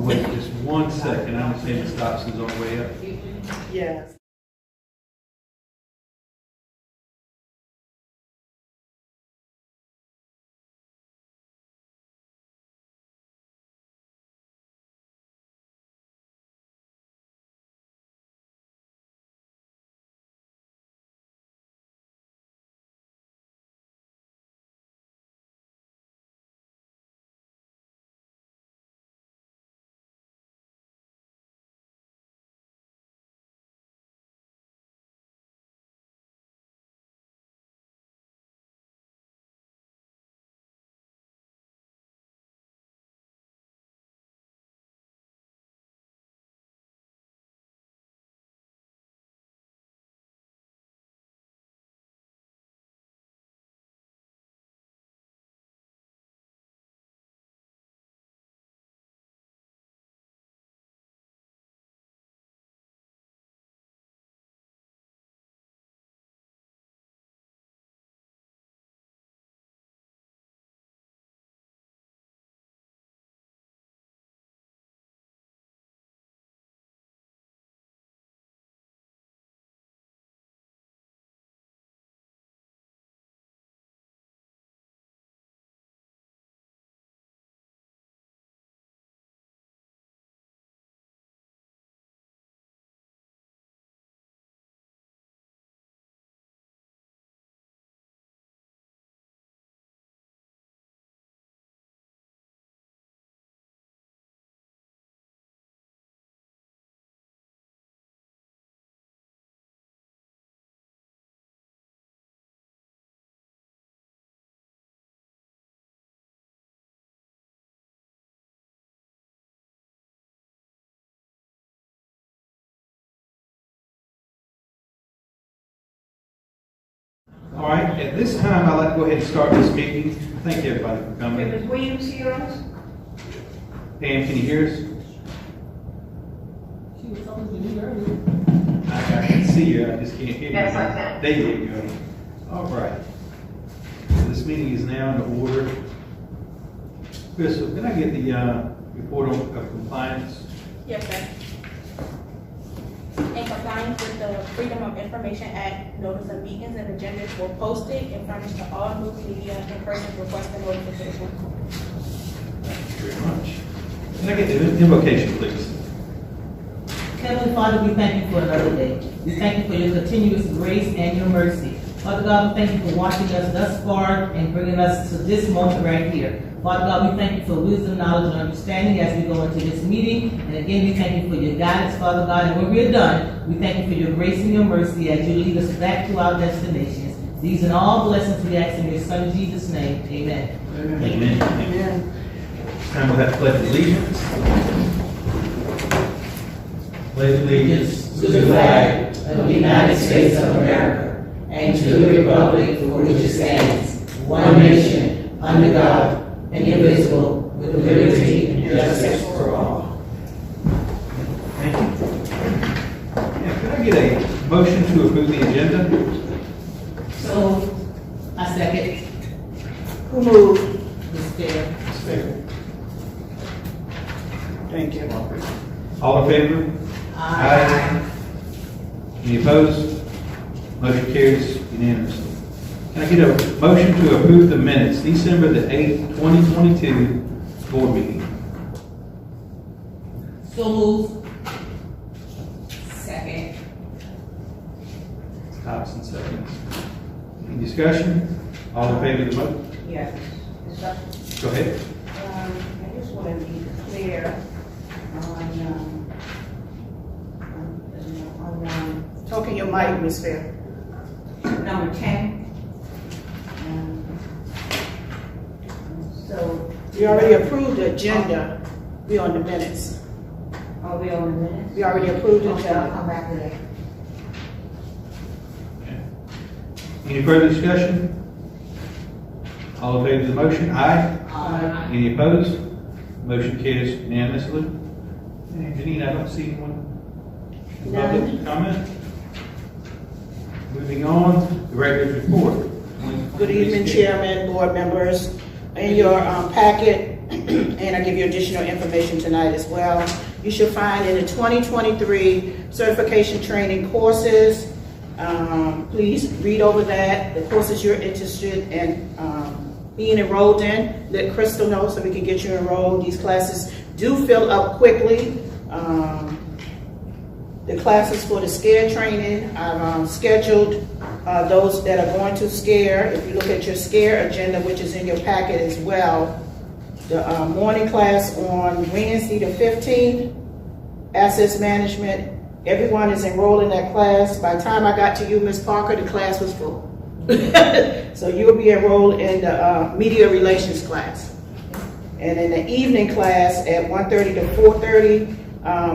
Wait just 1 second. I understand the stop signs on the way up. Yes. All right, at this time, I'd like to go ahead and start this meeting. Thank everybody for coming. Ms. Williams hear us? Pam, can you hear us? She was talking to me earlier. I can see you, I just can't hear you. Yes, I can. There you go. All right. This meeting is now in order. Crystal, can I get the report of compliance? Yes, sir. In compliance with the Freedom of Information Act, notice of meetings and agendas were posted and furnished to all news media and persons requesting notification. Thank you very much. Can I get the invocation, please? Heavenly Father, we thank you for another day. We thank you for your continuous grace and your mercy. Father God, we thank you for watching us thus far and bringing us to this moment right here. Father God, we thank you for wisdom, knowledge, and understanding as we go into this meeting. And again, we thank you for your guidance, Father God. And when we're done, we thank you for your grace and your mercy as you lead us back to our destinations. These and all blessings we ask in your Son, Jesus' name. Amen. Amen. Amen. Amen. It's time we'll have to pledge allegiance. Pledge allegiance to the flag of the United States of America and to the republic for which it stands, one nation, under God, indivisible, with liberty and justice for all. Thank you. Yeah, could I get a motion to approve the agenda? So, I second. Who moved? Ms. Fair. It's fair. Thank you. All in favor? Aye. Any opposed? Motion carries unanimously. Can I get a motion to approve the minutes, December the 8th, 2022 board meeting? So moved. Second. Thompson seconds. Any discussion? All in favor of the motion? Yes. Go ahead. I just want to be clear on talking your mic, Ms. Fair. Number 10. So we already approved the agenda. We on the minutes. Are we on the minutes? We already approved the Okay, I'll agenda. come back to that. Okay. Any further discussion? All in favor of the motion? Aye. Aye. Any opposed? Motion carries unanimously. And Janine, I don't see anyone. Public comment? Moving on, the director's report, Good evening, Chairman, board members. In your packet, and I give you additional information tonight as well, you should find in the 2023 certification training courses. Please read over that, the courses you're interested in being enrolled in. Let Crystal know so we can get you enrolled. These classes do fill up quickly. The classes for the SCARE training, I've scheduled those that are going to SCARE. If you look at your SCARE agenda, which is in your packet as well, the morning class on Wednesday the 15th, Assets Management, everyone is enrolled in that class. By the time I got to you, Ms. Parker, the class was full. So you'll be enrolled in the Media Relations class. And in the evening class at 1:30 to 4:30,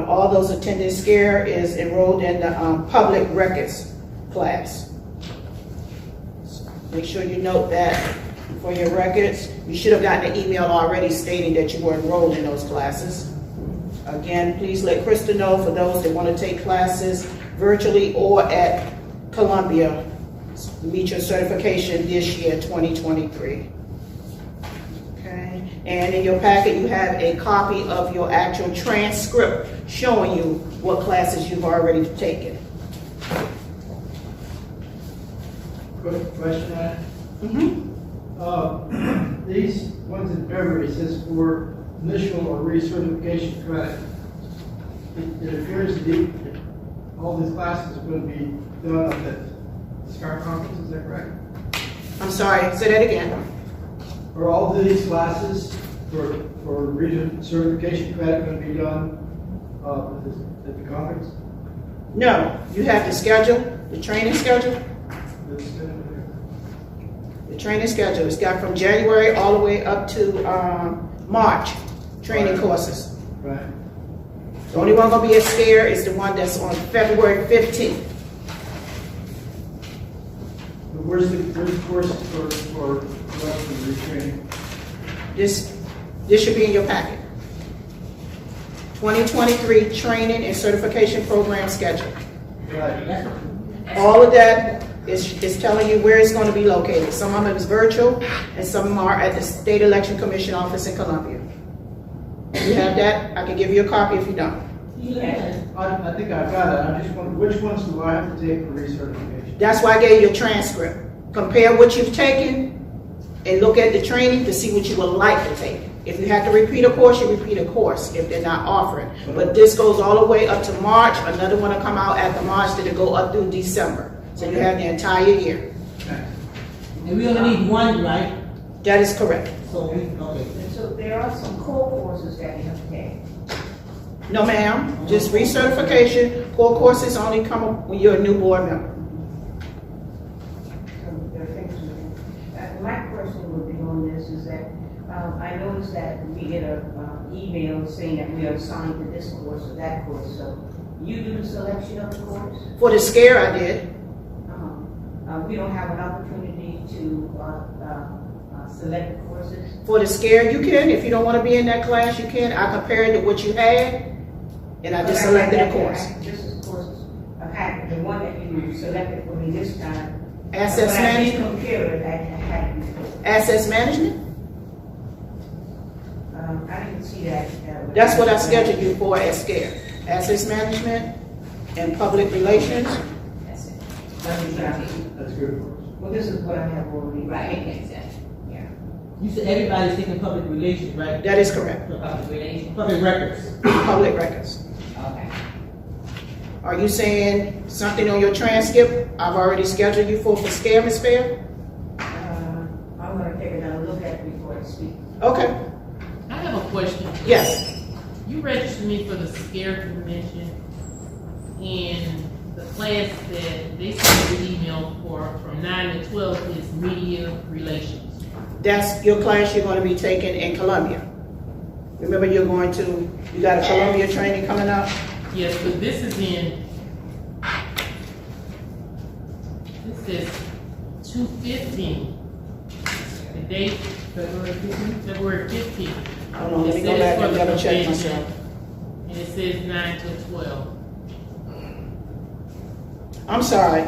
all those attending SCARE is enrolled in the Public Records class. So make sure you note that for your records. You should have gotten an email already stating that you were enrolled in those classes. Again, please let Krista know for those that want to take classes virtually or at Columbia, meet your certification this year, 2023. Okay, and in your packet you have a copy of your actual transcript showing you what classes you've already taken. Quick question on it. Mm-hmm. These ones in February, it says for initial or recertification credit. It appears that all these classes are going to be done at the SCAR conference, is that correct? I'm sorry, say that again. Are all of these classes for recertification credit going to be done at the conference? No, you have the schedule, the training schedule. The training schedule is got from January all the way up to March training courses. Right. The only one gonna be at SCARE is the one that's on February 15th. But where's the course for the rest of the retraining? This should be in your packet. 2023 training and certification program schedule. Right. All of that is telling you where it's going to be located. Some of them is virtual, and some of them are at the State Election Commission office in Columbia. You have that? I can give you a copy if you don't. I think I've got it. I'm just wondering, which ones do I have to take for recertification? That's why I gave you a transcript. Compare what you've taken and look at the training to see what you would like to take. If you have to repeat a course, you repeat a course if they're not offering. But this goes all the way up to March. Another one will come out after March that'll go up through December. So you have the entire year. And we only need one, right? That is correct. So we, okay. And so there are some core courses that you have to take. No, ma'am. Just recertification. Core courses only come up when you're a new board member. So there are things to do. My question would be on this is that I noticed that we get an email saying that we are assigned to this course or that course. So you do the selection of the course? For the SCARE, I did. We don't have an opportunity to select the courses. For the SCARE, you can. If you don't want to be in that class, you can. I compared to what you had, and I just selected a course. This is courses I've had. The one that you selected for me this time. Assets management. I did compare it. I had before. Assets management? I didn't see that. That's what I scheduled you for at SCARE. Assets management and public relations. That's it. That's good for us. Well, this is what I have already. Right, exactly. Yeah. You said everybody's taking public relations, right? That is correct. Public relations. Public records. Public records. Okay. Are you saying something on your transcript I've already scheduled you for SCARE, Ms. Fair? I'm going to take another look at it before I speak. Okay. I have a question. Yes. You registered me for the SCARE convention, and the class that they sent the email for from 9 to 12 is media relations. That's your class you're going to be taking in Columbia. Remember you got a Columbia training coming up? Yes, but this is this says 2/15. The date, February 15th. Hold on, let me go back and double check convention, myself. and it says 9 to 12. I'm sorry.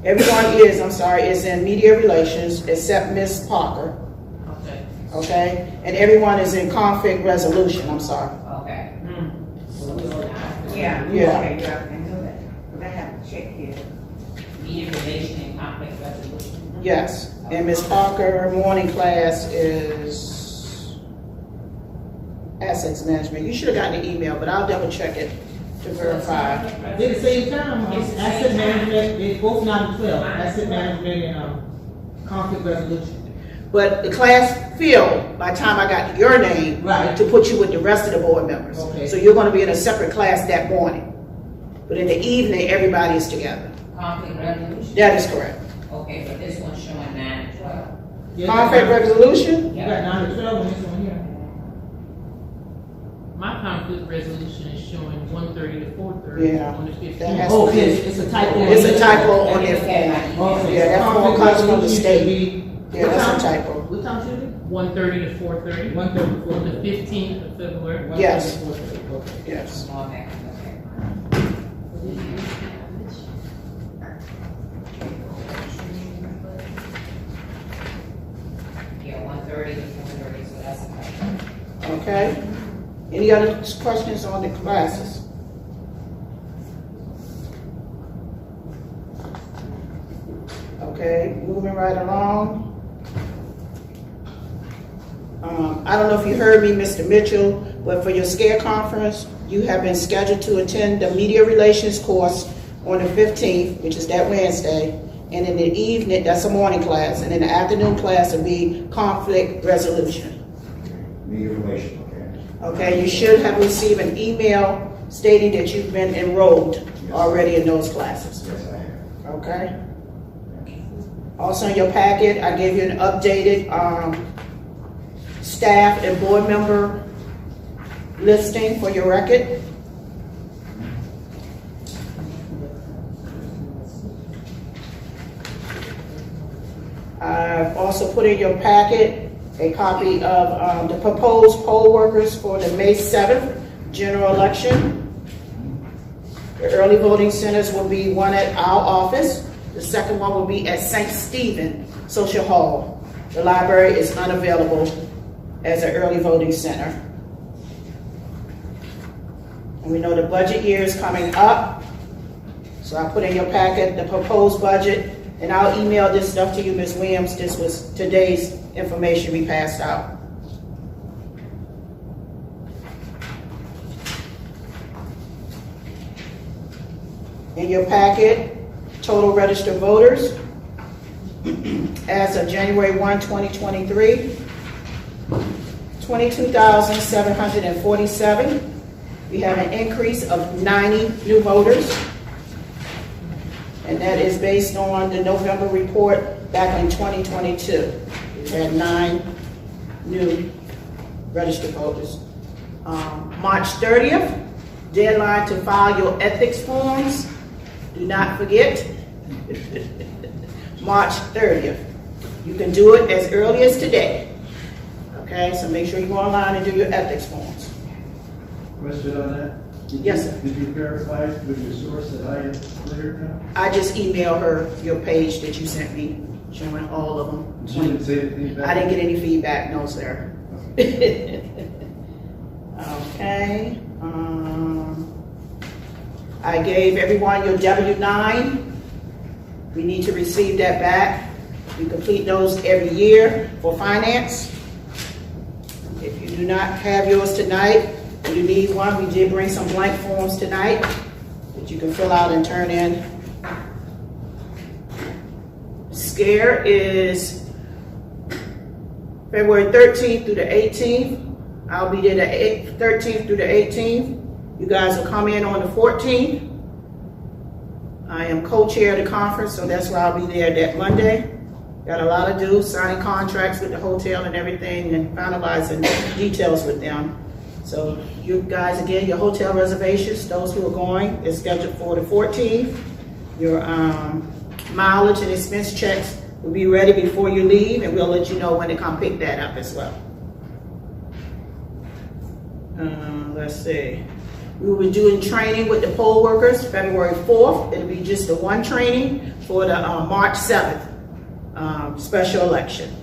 Everyone is in media relations except Miss Parker, Okay. okay? And everyone is in conflict resolution, I'm sorry. Okay. Yeah. Yeah. Okay, yeah, I know that, but I have to check here. Media relation and conflict resolution. Yes, and Miss Parker, morning class is assets management. You should have gotten an email, but I'll double check it to verify. They're the same time, it's asset management, they're both 9 to 12, asset management and, conflict resolution. But the class filled by the time I got your name Right. to put you with the rest of the board members. Okay. So you're gonna be in a separate class that morning. But in the evening, everybody is together. Conflict resolution? That is correct. Okay, but this one's showing 9 to 12. Yeah, Conflict resolution? You got 9 to 12 on this one here. My conflict resolution is showing 1:30 to 4:30 Yeah. on the That 15th. has Oh, to be- it's a typo. It's a typo on their form. Okay. Yeah, that form Conflict comes from the resolution state. should be- Yeah, what that's a time? typo. What time should it 1:30 to 4:30 be? 1:30. on the 15th of February. Yes. Okay. Yes. Okay, yeah, 1:30 to 4:30, so that's okay. Okay. Any other questions on the classes? Okay, moving right along. I don't know if you heard me, Mr. Mitchell, but for your SCARE conference, you have been scheduled to attend the media relations course on the 15th, which is that Wednesday. And in the evening, that's a morning class, and in the afternoon class will be conflict resolution. Media relation, okay. Okay, you should have received an email stating that you've been enrolled already in those classes. Yes, I have. Okay? Also in your packet, I gave you an updated staff and board member listing for your record. I've also put in your packet a copy of the proposed poll workers for the May 7th general election. The early voting centers will be one at our office. The second one will be at St. Stephen Social Hall. The library is unavailable as an early voting center. And we know the budget year is coming up. So I put in your packet the proposed budget, and I'll email this stuff to you, Ms. Williams. This was today's information we passed out. In your packet, total registered voters as of January 1, 2023, 22,747. We have an increase of 90 new voters. And that is based on the November report back in 2022. We had 9 new registered voters. March 30th, deadline to file your ethics forms. Do not forget, March 30th. You can do it as early as today. Okay, so make sure you go online and do your ethics forms. Question on that? Yes, sir. Did you verify with your source that I am cleared now? I just emailed her your page that you sent me, showing all of them. She didn't say anything back? I didn't get any feedback, no, sir. Okay. I gave everyone your W-9. We need to receive that back. We complete those every year for finance. If you do not have yours tonight, and you need one, we did bring some blank forms tonight that you can fill out and turn in. SCARE is February 13th through the 18th. I'll be there the 13th through the 18th. You guys will come in on the 14th. I am co-chair of the conference, so that's why I'll be there that Monday. Got a lot to do, signing contracts with the hotel and everything and finalizing details with them. So you guys, again, your hotel reservations, those who are going, is scheduled for the 14th. Your mileage and expense checks will be ready before you leave, and we'll let you know when to come pick that up as well. Let's see. We will be doing training with the poll workers February 4th. It'll be just the one training for the March 7th special election.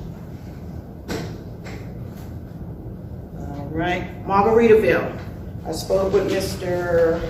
All right, Margaritaville. I spoke with Mr.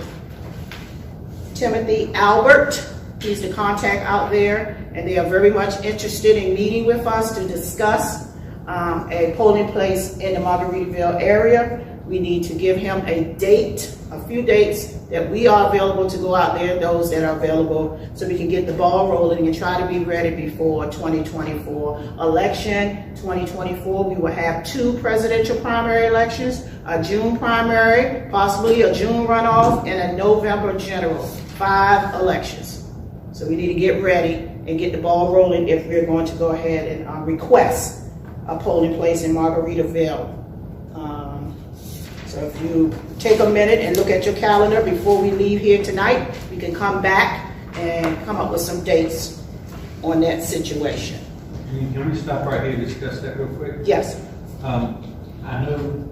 Timothy Albert. He's the contact out there, and they are very much interested in meeting with us to discuss a polling place in the Margaritaville area. We need to give him a date, a few dates that we are available to go out there, those that are available, so we can get the ball rolling and try to be ready before 2024 election. 2024, we will have 2 presidential primary elections, a June primary, possibly a June runoff, and a November general. 5 elections. So we need to get ready and get the ball rolling if we're going to go ahead and request a polling place in Margaritaville. So if you take a minute and look at your calendar before we leave here tonight, we can come back and come up with some dates on that situation. Can we stop right here and discuss that real quick? Yes. I know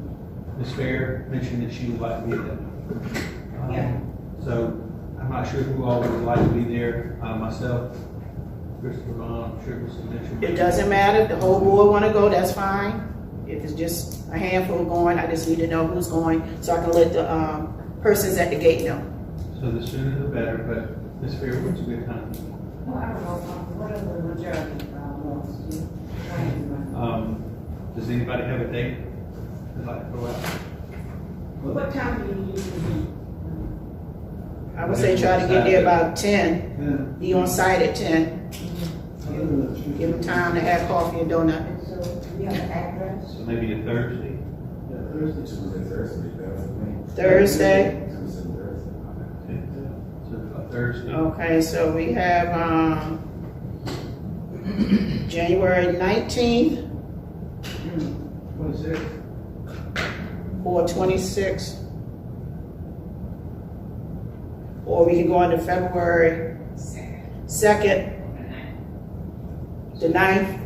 Ms. Fair mentioned that she would like to be there. Yeah. So I'm not sure who all would like to be there. Myself, Christopher, I'm sure Mr. Mitchell. It doesn't matter. If the whole board want to go, that's fine. If it's just a handful going, I just need to know who's going so I can let the persons at the gate know. So the sooner the better, but Ms. Fair, what's a good time? Well, I don't know, what are the majority wants to? Does anybody have a date they'd like to go out? What time do you usually meet? I would say try to get there about 10. Be on site at 10. Give them time to have coffee and donut. And so, do you have an address? So maybe a Thursday? Thursday. So a Thursday. Okay, so we have January 19th 26. or 26th. Or we can go into February 2nd, the 9th.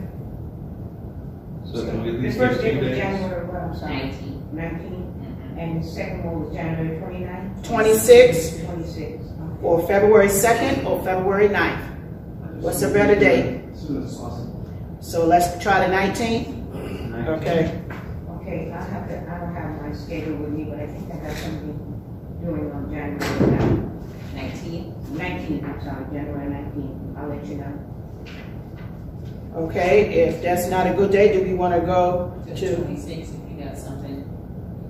So can we at The least first give day 2 was days? January, what, I'm sorry? 19. And the second one was January 29th? 26th 26. or February 2nd or February 9th. What's a better date? As soon as possible. So let's try the 19th. Okay. Okay, I don't have my schedule with me, but I think I have something doing on January 19th, I'm sorry, January 19th. I'll let you know. Okay, if that's not a good day, do we want to go The to? 26, if you got something,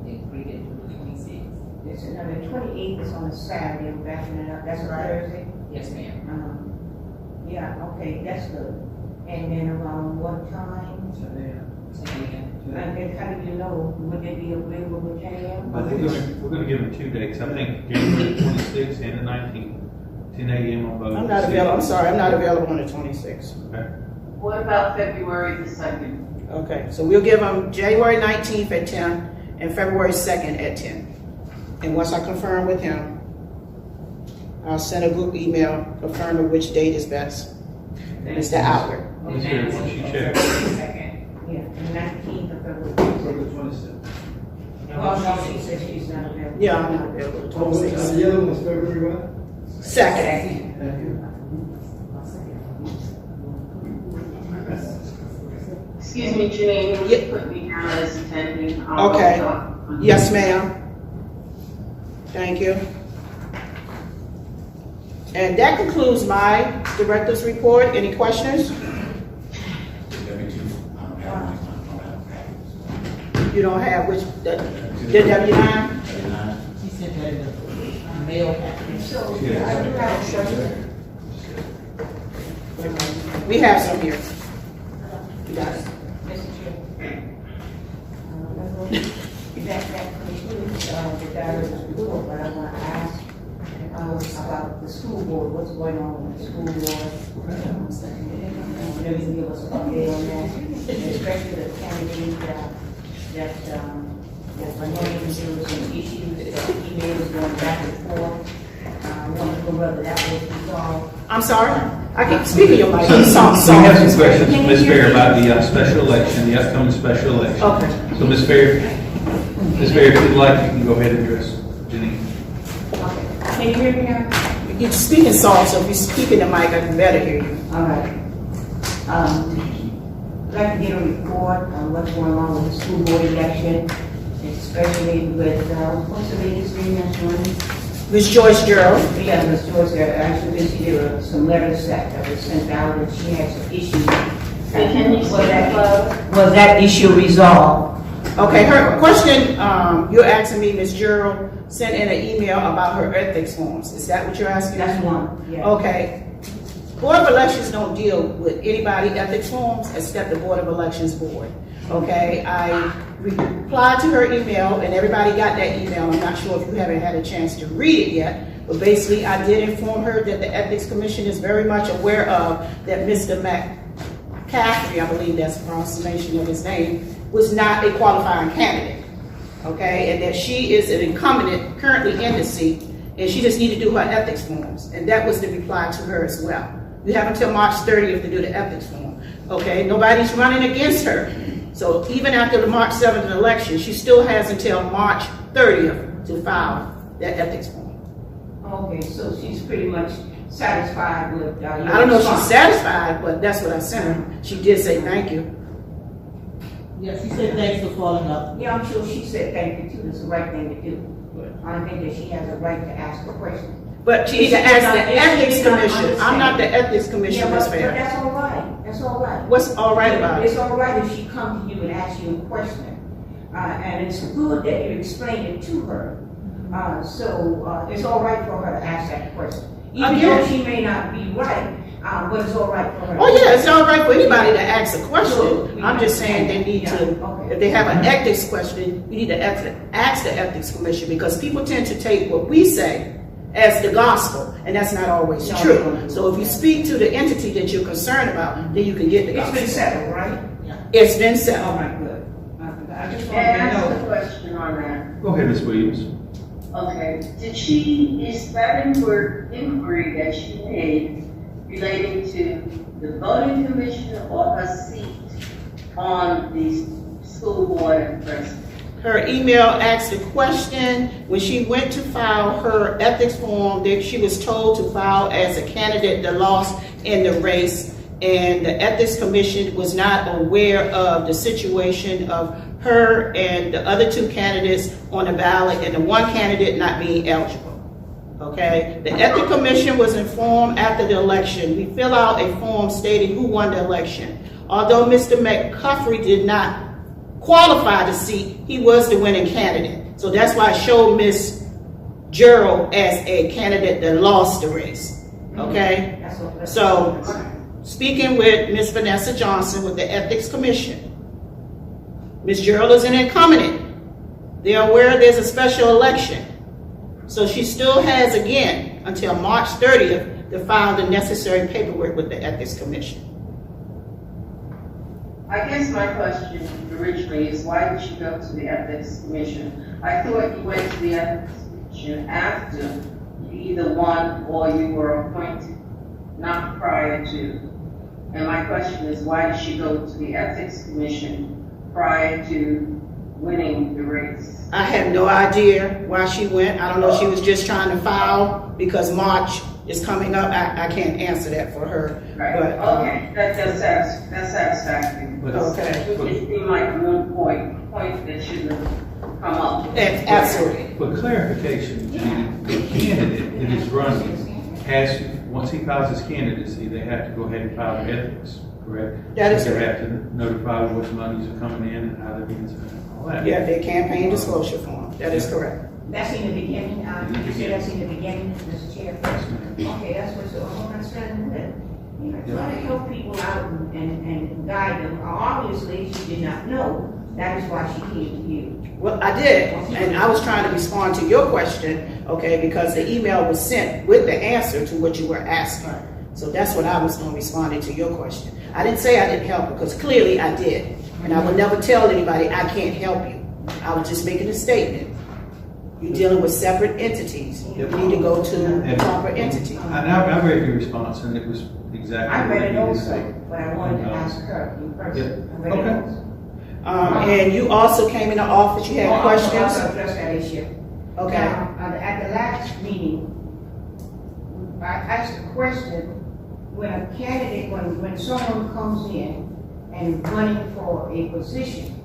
they agree to do the 26. It's another 28th is on a Saturday, I'm backing it up. That's a Thursday? Yes, ma'am. Yeah, okay, that's good. And then around what time? 10 a.m. And then how do you know, would they be available with 10 a.m.? I think we're going to give them 2 dates. I think January 26th and the 19th, 10 a.m. on both. I'm not available. I'm sorry, I'm not available on the 26th. Okay. What about February the 2nd? Okay, so we'll give them January 19th at 10 and February 2nd at 10. And once I confirm with him, I'll send a group email confirming which date is best. Mr. Albert. Ms. Fair, once you check. Yeah, the 19th of February. 27. Well, no, she said she's not available. Yeah, I'm not available the 26th. The other one was February what? 2nd. Thank you. Excuse me, Janine, will you put me down as attending? Okay. Yes, ma'am. Thank you. And that concludes my director's report. Any questions? You don't have which, the W-9? She said that in the mail package. So, I do have a question. We have some here. You got it. Mr. Chair. That concludes the director's report, but I want to ask about the school board, what's going on with the school board. Maybe you can give us an update on that, especially the candidate that I know there was some issues, emails going back and forth. I want to know whether that was resolved. I'm sorry? I can't speak in your mic. So we have some questions, Can you Ms. hear Fair, me? about the special election, the upcoming special election. Okay. So Ms. Fair, if you'd like, you can go ahead and address Jenny. Can you hear me now? You're speaking soft, so if you speak in the mic, I can better hear you. All right. I'd like to get a report on what's going on with the school board election, especially with, what's the lady's name that's running? Ms. Joyce Gerald. Yeah, Ms. Joyce, actually, there were some letters that were sent out, and she had some issues. Can you say that, Was that issue resolved? Okay, her question, you're asking me, Ms. Gerald sent in an email about her ethics forms. Is that what you're asking? That's one, yeah. Okay. Board of Elections don't deal with anybody ethics forms except the Board of Elections Board. Okay, I replied to her email and everybody got that email. I'm not sure if you haven't had a chance to read it yet, but basically I did inform her that the Ethics Commission is very much aware of that Mr. McCaffrey, I believe that's the pronunciation of his name, was not a qualifying candidate. Okay, and that she is an incumbent currently in the seat and she just needed to do her ethics forms. And that was the reply to her as well. You have until March 30th to do the ethics form. Okay, nobody's running against her. So even after the March 7th election, she still has until March 30th to file that ethics form. Okay, so she's pretty much satisfied with, your I don't know if she's response. satisfied, but that's what I sent her. She did say thank you. Yeah, she said thanks for following up. Yeah, I'm sure she said thank you too, it's the right thing to do. I think that she has a right to ask a question. But she needs to ask the Ethics Commission. I'm not the Ethics Commission, Yeah, Ms. but Fair. that's all right, that's all right. What's all right about It's it? all right if she comes to you and asks you a question. And it's good that you explain it to her. So it's all right for her to ask that question. Even though Again. she may not be right, but it's all right for her. Oh yeah, it's all right for anybody to ask a question. Sure. I'm just saying they need Yeah, to, okay. if they have an ethics question, you need to ask the Ethics Commission because people tend to take what we say as the gospel, and that's not always No, true. no, no. So if you speak to the entity that you're concerned about, then you can get the It's been gospel. settled, right? It's been All settled. right, good. I just May I wanted to ask know. a question on that? Go ahead, Ms. Williams. Okay, is that inquiry that she made relating to the voting commission or her seat on the school board of president? Her email asked a question. When she went to file her ethics form, that she was told to file as a candidate that lost in the race, and the Ethics Commission was not aware of the situation of her and the other two candidates on the ballot and the one candidate not being eligible. Okay? The Ethics Commission was informed after the election. We fill out a form stating who won the election. Although Mr. McCaffrey did not qualify the seat, he was the winning candidate. So that's why I showed Ms. Gerald as a candidate that lost the race. Okay? That's what- So, speaking with Ms. Vanessa Johnson with the Ethics Commission, Ms. Gerald is an incumbent. They're aware there's a special election. So she still has, again, until March 30th to file the necessary paperwork with the Ethics Commission. I guess my question originally is why did you go to the ethics commission? I thought you went to the ethics commission after you either won or you were appointed, not prior to. And my question is why did she go to the ethics commission prior to winning the race? I have no idea why she went. I don't know if she was just trying to file because March is coming up. I can't answer that for her. Right, But, okay, that's satisfactory. Okay. It seemed like one point that should have come up. Absolutely. For clarification, the candidate that is running has, once he files his candidacy, they have to go ahead and file their ethics, correct? That is They correct. have to notify which monies are coming in and how they're being spent, all that. Yeah, their campaign disclosure form. That is correct. That's in the beginning, you said that's in the beginning, Mr. Chair. Okay, that's what's, I'm understanding that. You know, try to help people out and guide them. Obviously, she did not know, that is why she came to you. Well, I did, and I was trying to respond to your question, okay, because the email was sent with the answer to what you were asking. So that's what I was going to respond to your question. I didn't say I didn't help because clearly I did. And I would never tell anybody I can't help you. I was just making a statement. You're dealing with separate entities. You need to go to the proper entity. I read your response and it was exactly. I read it what you also, said. but I wanted to ask her in person. I read it Okay. also. And you also came in the office, you had Well, I questions? also address that issue. Okay. Now, at the last meeting, I asked a question, when a candidate, when someone comes in and running for a position,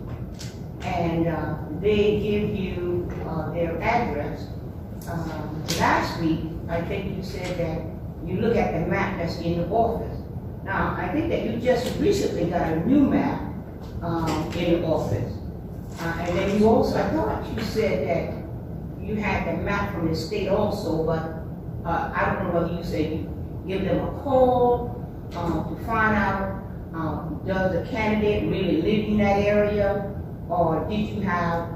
and they give you their address, last week, I think you said that you look at the map that's in the office. Now, I think that you just recently got a new map in the office. And then you also, I thought you said that you had the map from the state also, but I don't know whether you said you give them a call to find out, does the candidate really live in that area? Or did you have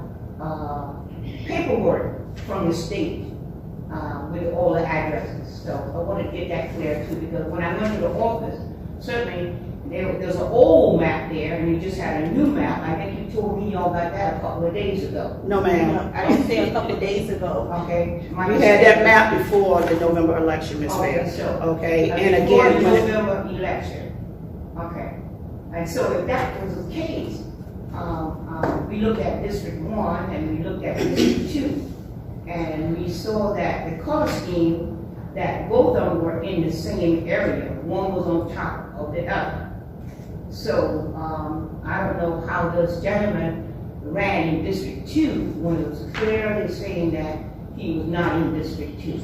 paperwork from the state with all the addresses? So I want to get that clear too, because when I went to the office, certainly there's an old map there, and you just had a new map. I think you told me y'all got that a couple of days ago. No, ma'am. I didn't say a couple of days ago. Okay. We had that map before the November election, Ms. Mayor. Okay, so. Okay, and Before again, the when it- November election. Okay. And so if that was the case, we looked at District 1 and we looked at District 2. And we saw that the color scheme, that both of them were in the same area. One was on top of the other. So I don't know how this gentleman ran in District 2 when it was clearly saying that he was not in District 2.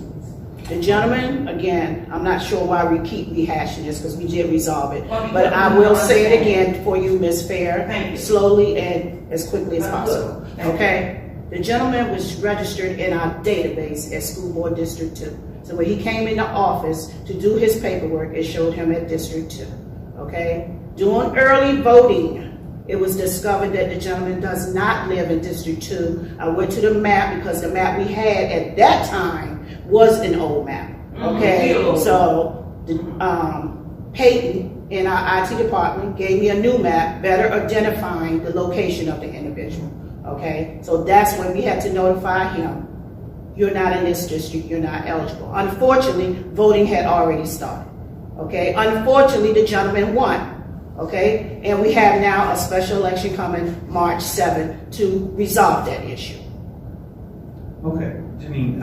the gentleman, again, I'm not sure why we keep rehashing this because we did resolve it. But I will say it again for you, Ms. Fair, slowly and as quickly as possible. Okay? The gentleman was registered in our database as School Board District 2. So when he came into office to do his paperwork, it showed him at District 2. Okay? Doing early voting, it was discovered that the gentleman does not live in District 2. I went to the map because the map we had at that time was an old map. Okay? So Peyton in our IT department gave me a new map, better identifying the location of the individual. Okay? So that's when we had to notify him. You're not in this district, you're not eligible. Unfortunately, voting had already started. Okay? Unfortunately, the gentleman won. Okay? And we have now a special election coming March 7th to resolve that issue. Okay, Janine,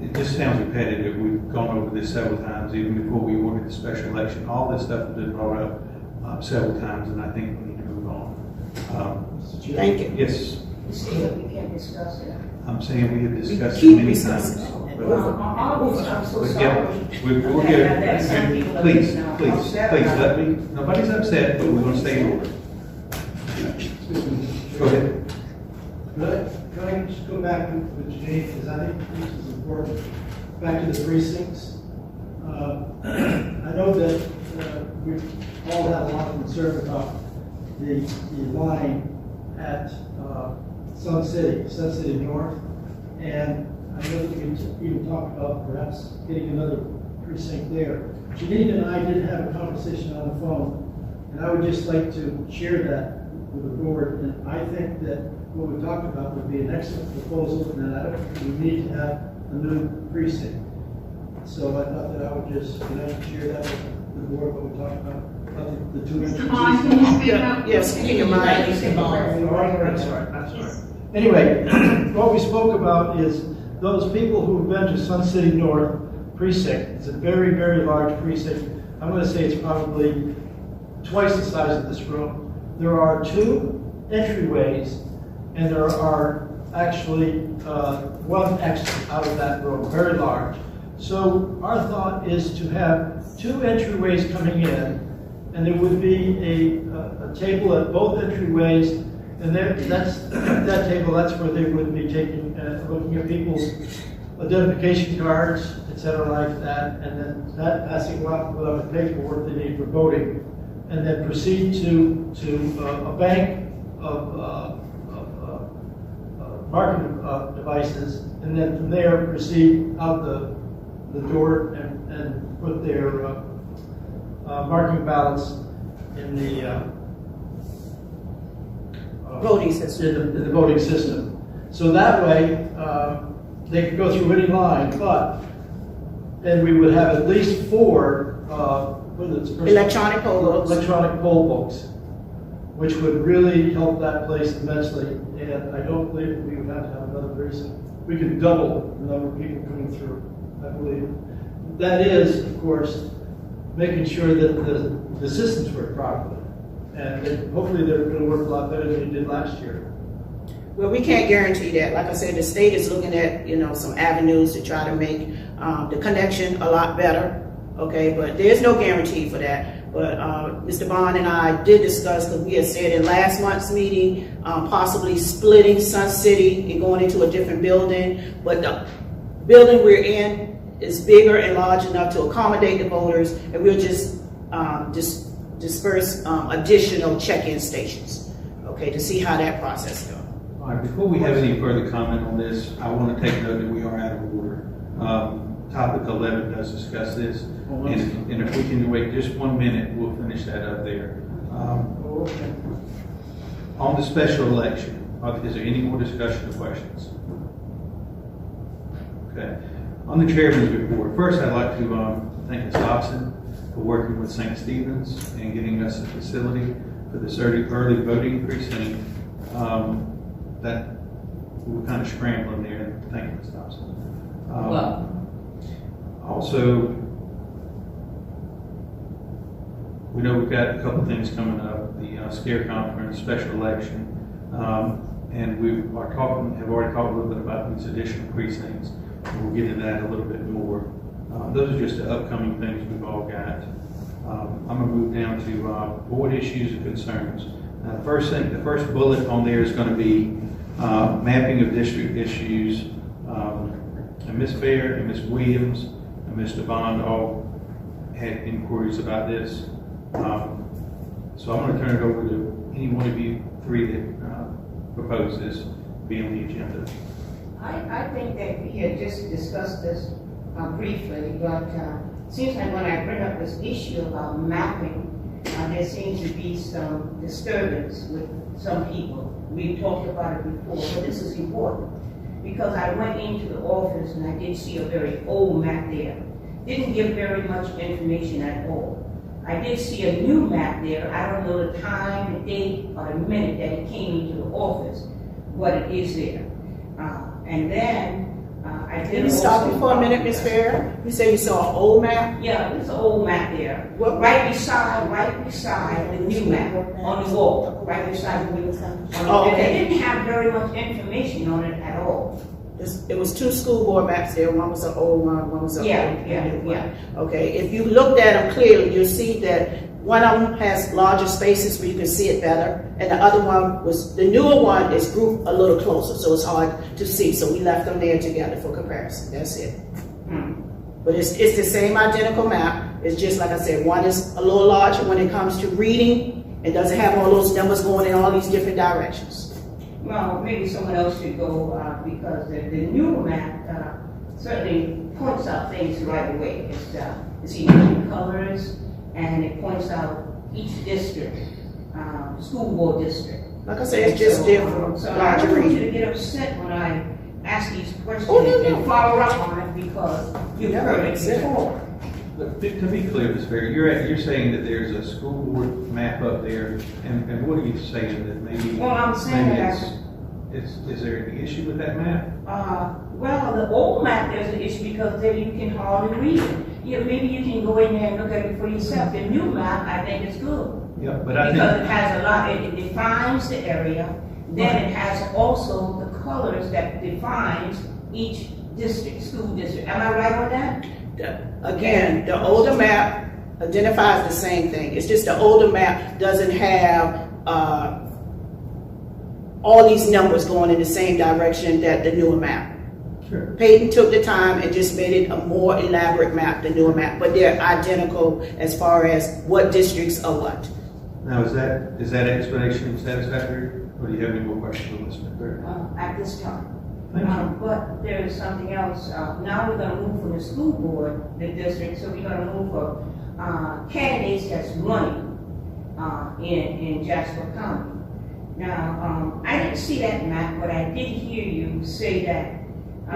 it just sounds repetitive. We've gone over this several times, even before we ordered the special election. All this stuff has been brought up several times, and I think we need to move on. Thank you. Yes, We can't discuss it. I'm saying we have discussed it Keep many discussing times. it. I'm so But sorry. yeah, we'll get, please, let me, nobody's upset, but we're gonna stay in order. Go ahead. Can I just go back with Janine, because I think this is important, back to the precincts. I know that we all have a lot of concern about the line at Sun City North, and I know that we even talked about perhaps getting another precinct there. Janine and I did have a conversation on the phone, and I would just like to share that with the board, and I think that what we talked about would be an excellent proposal, and I don't think we need to have a new precinct. So I thought that I would just, share that with the board, what we talked about the two entrances. Can you speak up? Yes, keep your mind. That's right. Anyway, what we spoke about is those people who've been to Sun City North precinct. It's a very, very large precinct. I'm going to say it's probably twice the size of this room. There are 2 entryways, and there are actually 1 exit out of that room, very large. So our thought is to have 2 entryways coming in, and there would be a table at both entryways, and that table, that's where they would be taking, looking at people's identification cards, etc. like that, and then that passing out the paperwork they need for voting, and then proceed to a bank of marking devices, and then from there proceed out the door and put their marking ballots in the Voting system. in the voting system. So that way, they could go through any line, but then we would have at least 4 Electronic poll books. electronic poll books, which would really help that place immensely. And I don't believe that we would have to have another precinct. We could double the number of people coming through, I believe. that is, of course, making sure that the systems work properly. And hopefully they're gonna work a lot better than they did last year. Well, we can't guarantee that. Like I said, the state is looking at, some avenues to try to make the connection a lot better, okay? But there's no guarantee for that. But Mr. Bond and I did discuss, because we had said in last month's meeting, possibly splitting Sun City and going into a different building. But the building we're in is bigger and large enough to accommodate the voters, and we'll just disperse additional check-in stations, okay, to see how that process goes. All right, before we have any further comment on this, I want to take note that we are out of order. Topic 11 does discuss this, and if we can wait just 1 minute, we'll finish that up there. On the special election, is there any more discussion or questions? Okay. On the chairman's report, first I'd like to thank Ms. Dobson for working with St. Stephen's and getting us a facility for this early voting precinct. That we were kind of scrambling there. Thank you, Ms. Dobson. Also, we know we've got a couple things coming up, the SCARE conference, special election, and we have already talked a little bit about these additional precincts, and we'll get into that a little bit more. Those are just the upcoming things we've all got. I'm going to move down to board issues and concerns. Now, the first bullet on there is going to be mapping of district issues. And Ms. Fair and Ms. Williams and Mr. Bond all had inquiries about this. So I'm going to turn it over to any one of you three that propose this be on the agenda. I think that we had just discussed this briefly, but it seems like when I bring up this issue about mapping, there seems to be some disturbance with some people. We've talked about it before, but this is important because I went into the office and I did see a very old map there. Didn't give very much information at all. I did see a new map there. I don't know the time, the date, or the minute that it came into the office, but it is there. And then I did. Can you stop you for a minute, Ms. Fair? You say you saw an old map? Yeah, there's an old map there. Right beside the new map on the wall. Right beside the new map. Oh, okay. And they didn't have very much information on it at all. It was two school board maps there. One was an old one was an Yeah. Okay, if you looked at them clearly, you'll see that one of them has larger spaces where you can see it better, and the other one the newer one is grouped a little closer, so it's hard to see. So we left them there together for comparison. That's it. But it's the same identical map. It's just like I said, one is a little larger when it comes to reading. It doesn't have all those numbers going in all these different directions. Well, maybe someone else should go because the newer map certainly points out things right away. It's either colors, and it points out each district, school board district. Like I said, it's just different. So I don't want you to get upset when I ask these questions and follow up on it because you've heard it before. But to be clear, Ms. Fair, you're saying that there's a school board map up there, and what are you saying that maybe? Well, I'm saying that. Is there any issue with that map? Well, the old map there's an issue because then you can hardly read it. Maybe you can go in there and look at it for yourself. The new map, I think, is good. Yeah, but because it has a lot. It defines the area. Then it has also the colors that defines each district, school district. Am I right on that? Again, the older map identifies the same thing. It's just the older map doesn't have all these numbers going in the same direction that the newer map. Sure. Peyton took the time and just made it a more elaborate map, the newer map, but they're identical as far as what districts are what. Now, is that explanation satisfactory, or do you have any more questions on this, Ms. Fair? At this time. Thank you. But there is something else. Now we're going to move from the school board, the district, so we're going to move for candidates that's running in Jasper County. Now, I didn't see that map, but I did hear you say that.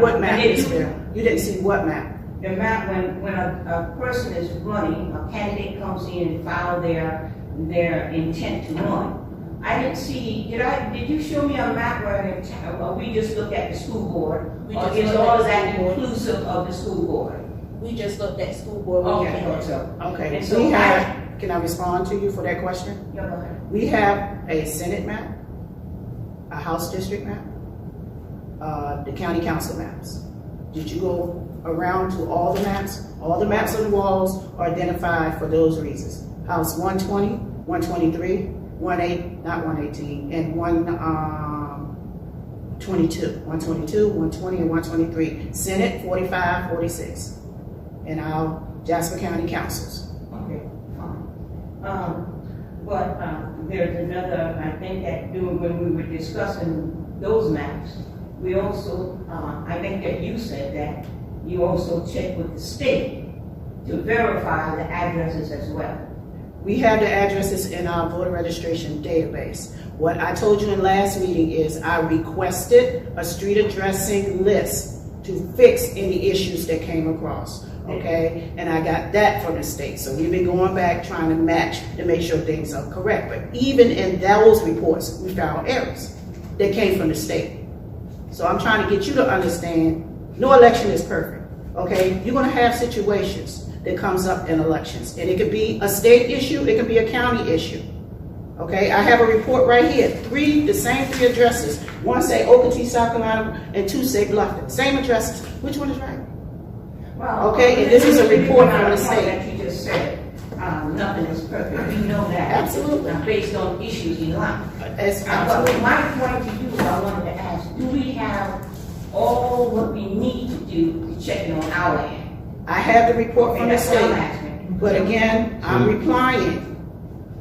What map is there? You didn't see what map? The map when a person is running, a candidate comes in and file their intent to run. I didn't see, did you show me a map where we just looked at the school board? Or is all of that inclusive of the school board? We just looked at school board. Okay, so. Okay, And so we have, can I respond to you for that question? Yeah, go ahead. We have a Senate map, a House district map, the county council maps. Did you go around to all the maps? All the maps on the walls are identified for those reasons. House 120, 123, 118, and 122, 120, and 123. Senate 45, 46, and our Jasper County councils. Okay, fine. But there's another, I think that when we were discussing those maps, we also, I think that you said that you also checked with the state to verify the addresses as well. We have the addresses in our voter registration database. What I told you in last meeting is I requested a street addressing list to fix any issues that came across, okay? And I got that from the state. So we've been going back trying to match to make sure things are correct. But even in those reports, we found errors that came from the state. So I'm trying to get you to understand, no election is perfect, okay? You're gonna have situations that comes up in elections. And it could be a state issue, it could be a county issue. Okay, I have a report right here, the same three addresses. One say Okeechobee, South Carolina, and two say Bluffton. Same addresses. Which one is right? Well, Okay, and this is a report from the point state. that you just said, nothing is perfect. We know that. Absolutely. Based on issues in life. It's But absolutely. my point to you, I wanted to ask, do we have all what we need to do to check it on our end? I have the report from the That's what I'm state. asking. But again, I'm replying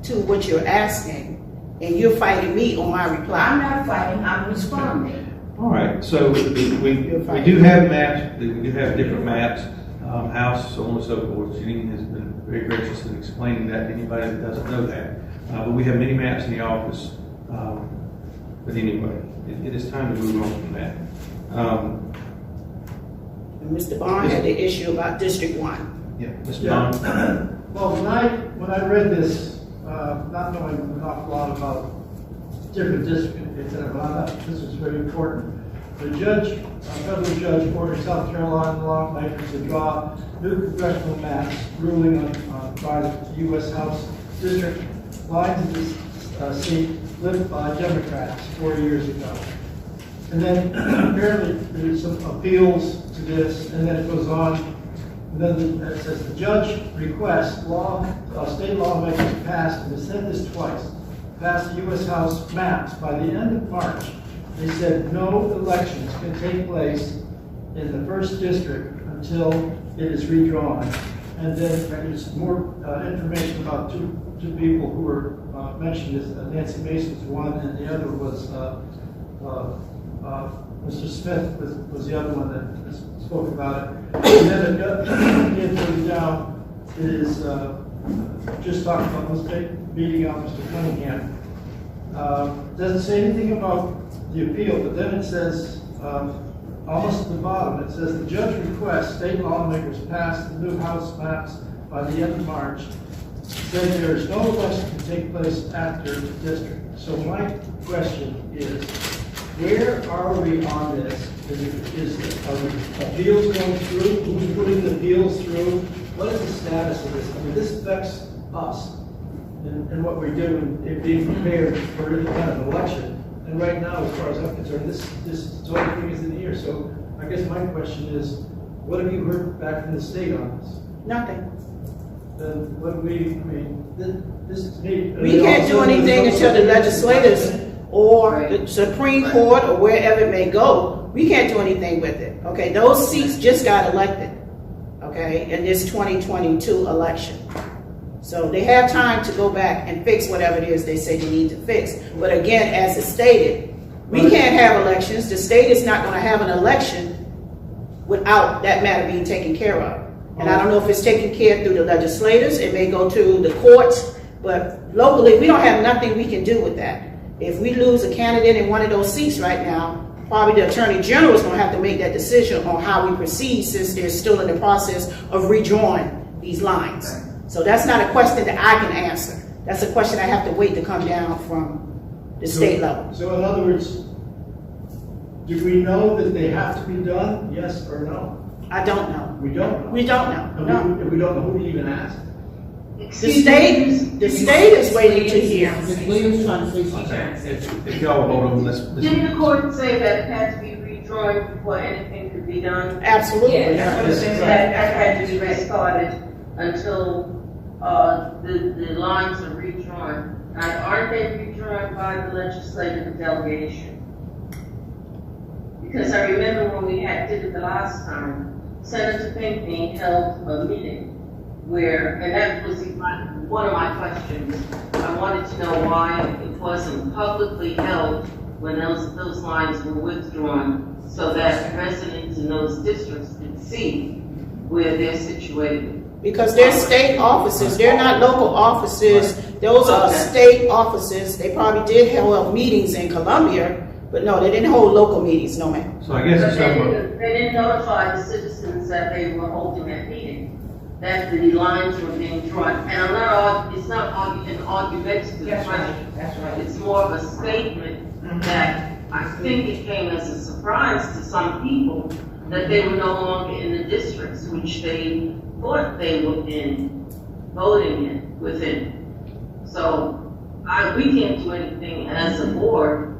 to what you're asking, and you're fighting me on my I'm reply. not fighting, I'm responding. All right, so we do have maps, we do have different maps, house, so on and so forth. Janine has been very gracious in explaining that to anybody that doesn't know that. But we have many maps in the office. But anyway, it is time to move on from that. And Mr. Bond had the issue about District 1. Yeah, Mr. Bond. Well, when I read this, not knowing an awful lot about different districts, et cetera, but I thought this was very important. The judge, a federal judge, ordered South Carolina lawmakers to draw new congressional maps ruling on by the U.S. House district lines of this seat flipped by Democrats 4 years ago. And then apparently there's some appeals to this, and then it goes on. And then it says the judge requests state lawmakers pass, and they said this twice, pass the U.S. House maps by the end of March. They said no elections can take place in the first district until it is redrawn. And then there's more information about two people who were mentioned. As Nancy Mason's one, and the other was Mr. Smith was the other one that spoke about it. And then it goes down, it is just talking about beating out Mr. Cunningham. Doesn't say anything about the appeal, but then it says, almost at the bottom, it says the judge requests state lawmakers pass the new House maps by the end of March. Said there is no election can take place after the district. So my question is, where are we on this? Are the appeals going through? Who's putting the appeals through? What is the status of this? I mean, this affects us and what we're doing, being prepared for any kind of election. And right now, as far as I'm concerned, this whole thing is in the air. So I guess my question is, what have you heard back from the state on this? Nothing. Then what do we, I mean, this to me. We can't do anything until the legislators or the Supreme Court or wherever it may go. We can't do anything with it. Okay, those seats just got elected, okay, in this 2022 election. So they have time to go back and fix whatever it is they say they need to fix. But again, as it's stated, we can't have elections. The state is not going to have an election without that matter being taken care of. And I don't know if it's taken care of through the legislators. It may go to the courts. But locally, we don't have nothing we can do with that. If we lose a candidate in one of those seats right now, probably the Attorney General is going to have to make that decision on how we proceed, since they're still in the process of redrawing these lines. So that's not a question that I can answer. That's a question I have to wait to come down from the state level. So in other words, do we know that they have to be done, yes or no? I don't know. We don't know. We don't know, no. And we don't know who to even ask. The state is waiting to hear. Ms. Williams trying to say something. Okay, if y'all hold on, let's. Didn't the court say that it had to be redrawn before anything could be done? Absolutely. Yeah, that's what it says. That had to be restarted until, the lines are redrawn. And aren't they redrawn by the legislative delegation? Because I remember when we did it the last time, Senator Pinckney held a meeting where, and that was one of my questions. I wanted to know why it wasn't publicly held when those lines were withdrawn, so that residents in those districts could see where they're situated. Because they're state offices, they're not local offices. Those are Okay. state offices. They probably did hold meetings in Columbia, but no, they didn't hold local meetings, no ma'am. So I guess But it's somewhat. they didn't notify the citizens that they were holding that meeting, that the lines were being drawn. And it's not an argumentative That's right, question. that's right. It's more of a statement that I think it came as a surprise to some people that they were no longer in the districts which they thought they were voting within. So we can't do anything as a board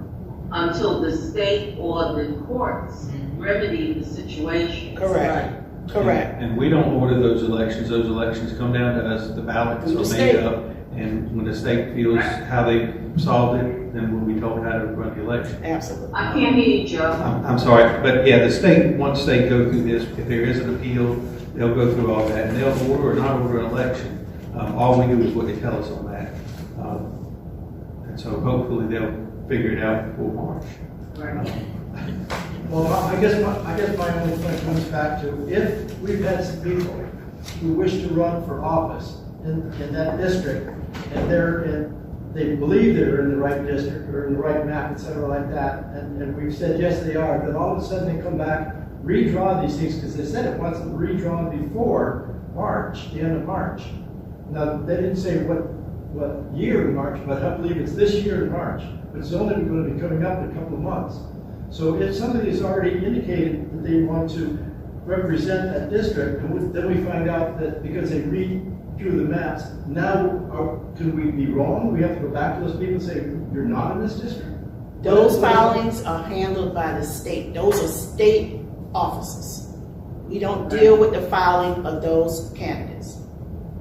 until the state or the courts remedy the situation. Correct, correct. And we don't order those elections. Those elections come down to us. The ballots Through the are state. made up. And when the state feels how they solved it, then we'll be told how to run the election. Absolutely. I can't hear you, Joe. I'm sorry, but yeah, the state, once they go through this, if there is an appeal, they'll go through all that, and they'll order or not order an election. All we do is what they tell us on that. And so hopefully they'll figure it out before March. Well, I guess my only point comes back to, if we've had some people who wish to run for office in that district, and they believe they're in the right district, or in the right map, et cetera, like that, and we've said, yes, they are, but all of a sudden they come back, redraw these things, because they said it wants them redrawn before March, the end of March. Now, they didn't say what year in March, but I believe it's this year in March, but it's only going to be coming up in a couple of months. So if somebody has already indicated that they want to represent that district, and then we find out that because they read through the maps, now can we be wrong? We have to go back to those people and say, you're not in this district? Those filings are handled by the state. Those are state offices. We don't deal with the filing of those candidates.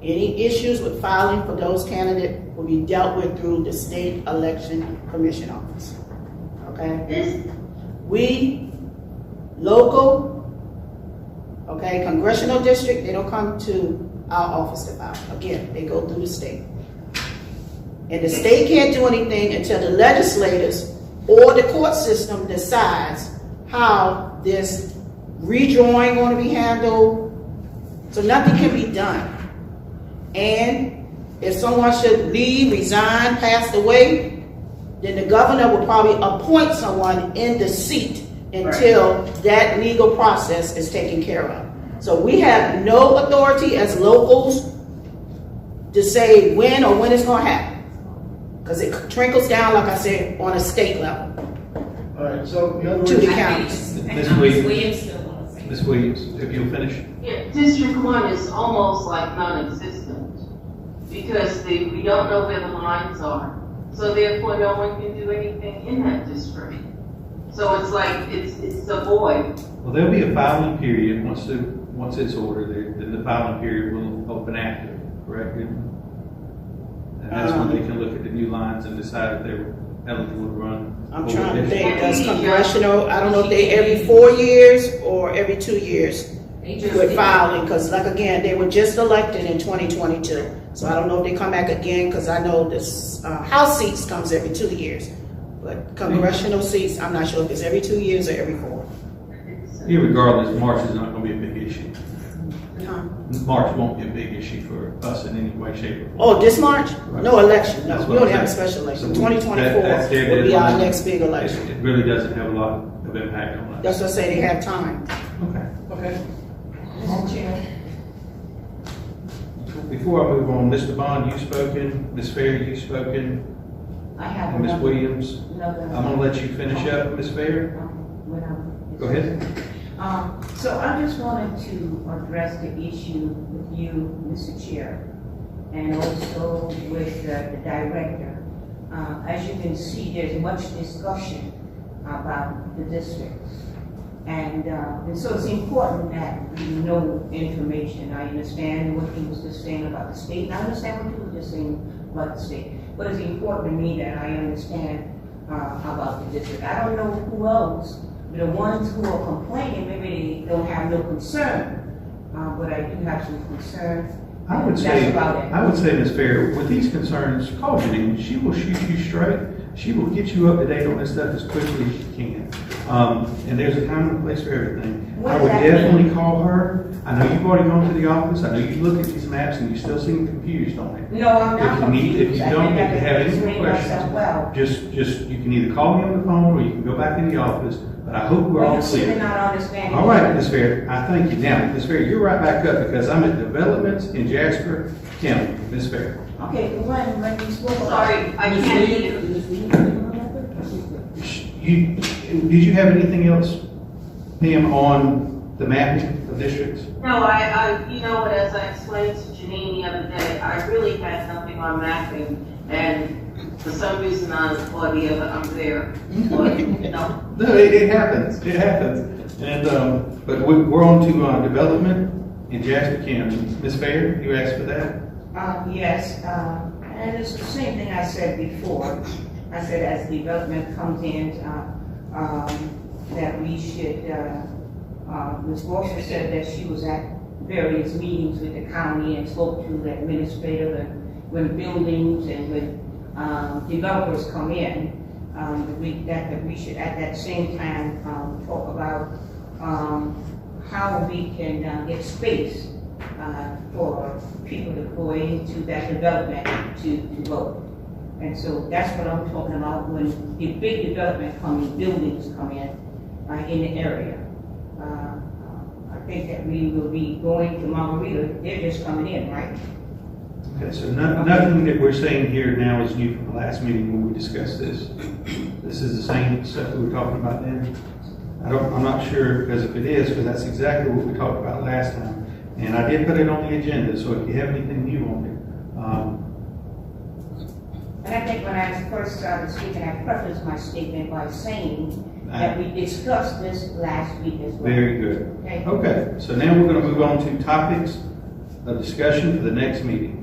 Any issues with filing for those candidates will be dealt with through the State Election Commission office. Okay? We, local, okay, congressional district, they don't come to our office to file. Again, they go through the state. And the state can't do anything until the legislators or the court system decides how this redrawing going to be handled. So nothing can be done. And if someone should leave, resign, pass away, then the governor will probably appoint someone in the seat until that legal process is taken care of. So we have no authority as locals to say when it's going to happen. Because it trickles down, like I said, on a state level. All right, so in other To words, the counties. Ms. Williams, Ms. Williams, if you'll finish. Yeah, District 1 is almost like non-existent because we don't know where the lines are. So therefore, no one can do anything in that district. So it's like, it's a void. Well, there'll be a filing period once it's ordered, then the filing period will open after, correct? And that's when they can look at the new lines and decide if they're eligible to run. I'm trying to think, does congressional, I don't know if they every 4 years or every 2 years with filing, because like again, they were just elected in 2022. So I don't know if they come back again, because I know this House seats comes every 2 years. But congressional seats, I'm not sure if it's every 2 years or every 4. Irregardless, March is not going to be a big issue. Huh? March won't be a big issue for us in any way, shape, or form. Oh, this March? Right. No election, no, That's we what don't I'm have a saying. special election. So 2024 that's their will be our deadline. next big election. It really doesn't have a lot of impact on us. That's what I say, they have time. Okay. Mr. Chair. Before I move on, Mr. Bond, you've spoken. Ms. Fair, you've spoken. I have And Ms. another- Williams, another- I'm going to let you finish up, Ms. Fair. Go ahead. So I just wanted to address the issue with you, Mr. Chair, and also with the director. As you can see, there's much discussion about the districts. And so it's important that we know information. I understand what he was just saying about the state, and I understand what you were just saying about the state. But it's important to me that I understand about the district. I don't know who else, but the ones who are complaining, maybe they don't have no concern, but I do have some concern. I would say, Ms. Fair, with these concerns, call Janine. She will shoot you straight. She will get you up to date on this stuff as quickly as she can. And there's a time and a place for everything. I would definitely call her. I know you've already gone to the office. I know you look at these maps and you still seem confused on it. No, I'm not confused. If you don't have any more questions, just you can either call me on the phone or you can go back in the office. But I hope we're all clear. All right, Ms. Fair, I thank you. Now, Ms. Fair, you're right back up because I'm at developments in Jasper County. Ms. Fair. Okay, when you spoke about. Sorry, I can't hear. Did you have anything else, Pam, on the mapping of districts? No, you know what, as I explained to Janine the other day, I really had nothing on mapping, and for some reason I'm there. But, no. No, it happens. It happens. And but we're on to development in Jasper County. Ms. Fair, you asked for that? Yes, and it's the same thing I said before. I said as development comes in, that we should, Ms. Borsia said that she was at various meetings with the county and spoke to the administrator and when buildings and when developers come in, that we should at that same time talk about how we can get space for people to go into that development to vote. And so that's what I'm talking about when the big development buildings come in the area. I think that we will be going to Margarita. They're just coming in, right? Okay, so nothing that we're saying here now is new from the last meeting when we discussed this. This is the same stuff that we were talking about then. I'm not sure because if it is, because that's exactly what we talked about last time. And I did put it on the agenda, so if you have anything new on it. And I think when I first started speaking, I prefaced my statement by saying that we discussed this last week as well. Very good. Okay, so now we're going to move on to topics of discussion for the next meeting.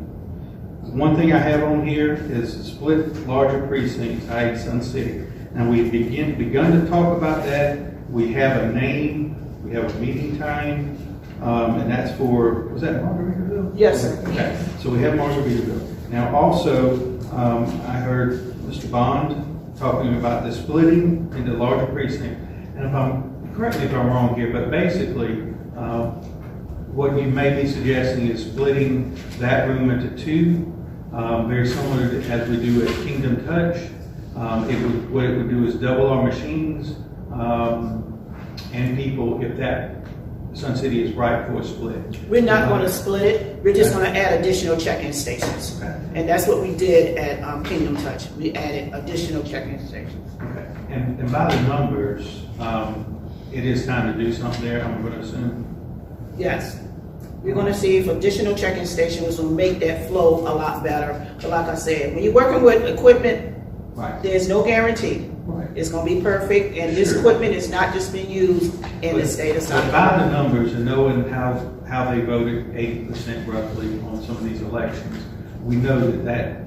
One thing I have on here is split larger precincts, i.e. Sun City. And we've begun to talk about that. We have a name, we have a meeting time, and that's for, was that Margaritaville? Yes, sir. Okay, so we have Margaritaville. Now also, I heard Mr. Bond talking about the splitting into larger precincts. And correct me if I'm wrong here, but basically, what you may be suggesting is splitting that room into two, very similar to as we do at Kingdom Touch. What it would do is double our machines and people if that Sun City is right for a split. We're not going to split it. We're just going to add additional check-in stations. Okay. And that's what we did at Kingdom Touch. We added additional check-in stations. Okay. And by the numbers, it is time to do something there, I'm going to assume. Yes. We're going to see if additional check-in stations will make that flow a lot better. But like I said, when you're working with equipment, Right. there's no guarantee. Right. It's going to be perfect, and this equipment is not just being used in the state of South But by the numbers and knowing how they voted 80% roughly on some of these elections, we know that